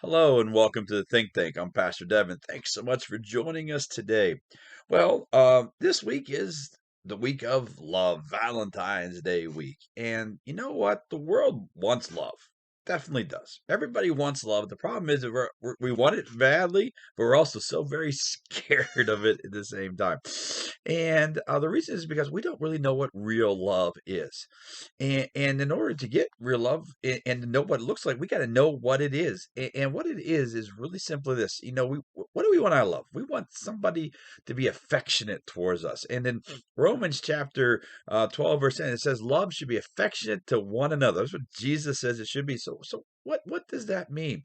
Hello and welcome to the Think Tank. I'm Pastor Devin. Thanks so much for joining us today. This week is the week of love, Valentine's Day week. And you know what? The world wants love. Definitely does. Everybody wants love. The problem is that we want it badly, but we're also so very scared of it at the same time. And the reason is because we don't really know what real love is. And in order to get real love and to know what it looks like, we got to know what it is. And what it is really simply this. What do we want out of love? We want somebody to be affectionate towards us. And in Romans chapter 12, verse 10, it says, love should be affectionate to one another. That's what Jesus says it should be. So what does that mean?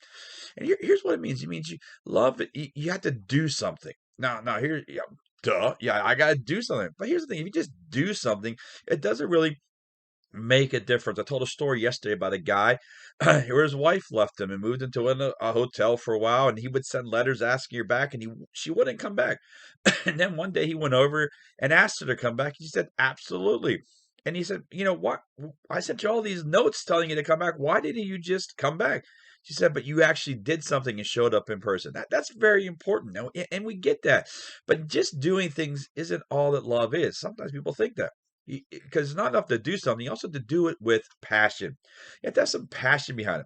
And here's what it means. It means you have to do something. Now, here, yeah, duh. Yeah, I got to do something. But here's the thing. If you just do something, it doesn't really make a difference. I told a story yesterday about a guy where his wife left him and moved into a hotel for a while, and he would send letters asking her back, and she wouldn't come back. And then one day he went over and asked her to come back. She said, "Absolutely." And he said, "You know what? I sent you all these notes telling you to come back. Why didn't you just come back?" She said, "But you actually did something and showed up in person. That's very important, and we get that. But just doing things isn't all that love is. Sometimes people think that." Because it's not enough to do something, you also have to do it with passion. You have to have some passion behind it.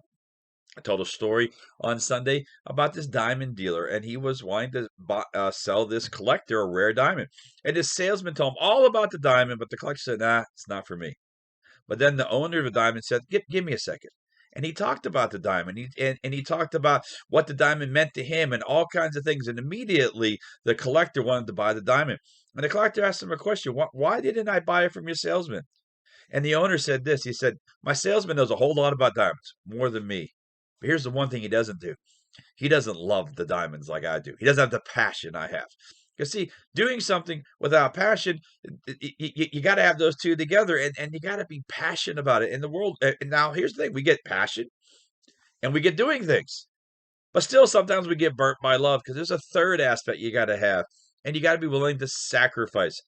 I told a story on Sunday about this diamond dealer, and he was wanting to sell this collector a rare diamond. And his salesman told him all about the diamond, but the collector said, "Nah, it's not for me." But then the owner of the diamond said, give me a second. And he talked about the diamond. And he talked about what the diamond meant to him and all kinds of things. And immediately the collector wanted to buy the diamond. And the collector asked him a question. Why didn't I buy it from your salesman? And the owner said this. He said, "My salesman knows a whole lot about diamonds, more than me. But here's the one thing he doesn't do. He doesn't love the diamonds like I do. He doesn't have the passion I have." Because, see, doing something without passion, you got to have those two together, and you got to be passionate about it. In the world, and now here's the thing: we get passion and we get doing things, but still sometimes we get burnt by love because there's a third aspect you got to have, and you got to be willing to sacrifice.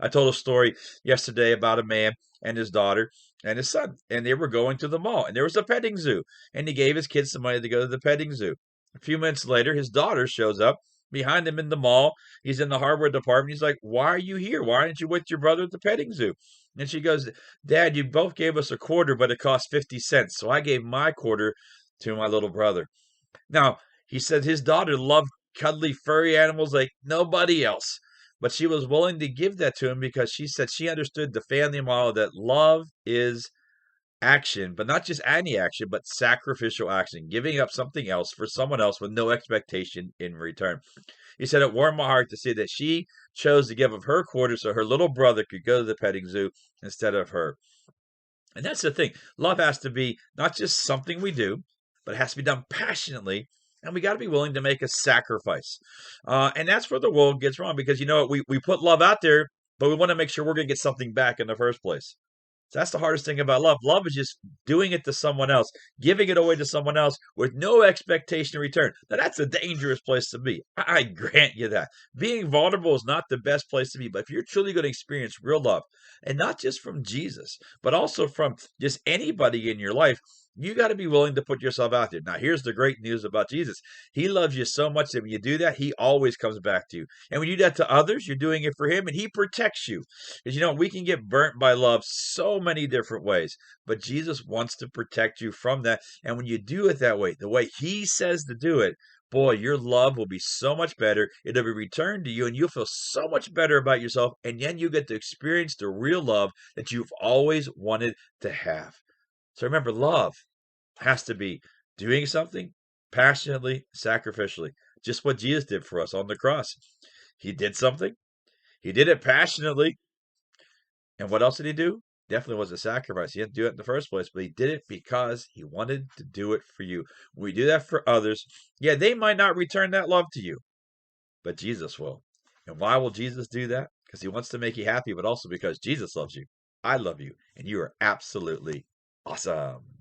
I told a story yesterday about a man and his daughter and his son, and they were going to the mall, and there was a petting zoo, and he gave his kids some money to go to the petting zoo. A few minutes later, his daughter shows up behind him in the mall. He's in the hardware department. He's like, "Why are you here? Why aren't you with your brother at the petting zoo?" And she goes, "Dad, you both gave us a quarter, but it cost 50 cents. So I gave my quarter to my little brother." Now, he said his daughter loved cuddly, furry animals like nobody else. But she was willing to give that to him because she said she understood the family model that love is action, but not just any action, but sacrificial action, giving up something else for someone else with no expectation in return. He said it warmed my heart to see that she chose to give of her quarter so her little brother could go to the petting zoo instead of her. And that's the thing. Love has to be not just something we do, but it has to be done passionately. And we got to be willing to make a sacrifice. And that's where the world gets wrong because, we put love out there, but we want to make sure we're going to get something back in the first place. So that's the hardest thing about love. Love is just doing it to someone else, giving it away to someone else with no expectation in return. Now, that's a dangerous place to be. I grant you that. Being vulnerable is not the best place to be. But if you're truly going to experience real love, and not just from Jesus, but also from just anybody in your life, you got to be willing to put yourself out there. Now, here's the great news about Jesus. He loves you so much that when you do that, he always comes back to you. And when you do that to others, you're doing it for him, and he protects you. Because we can get burnt by love so many different ways, but Jesus wants to protect you from that. And when you do it that way, the way he says to do it, boy, your love will be so much better. It'll be returned to you, and you'll feel so much better about yourself. And then you get to experience the real love that you've always wanted to have. So remember, love has to be doing something passionately, sacrificially, just what Jesus did for us on the cross. He did something, he did it passionately, and what else did he do? Definitely was a sacrifice. He didn't do it in the first place, but he did it because he wanted to do it for you. When we do that for others, yeah, they might not return that love to you, but Jesus will. And why will Jesus do that? Because he wants to make you happy, but also because Jesus loves you. I love you, and you are absolutely awesome.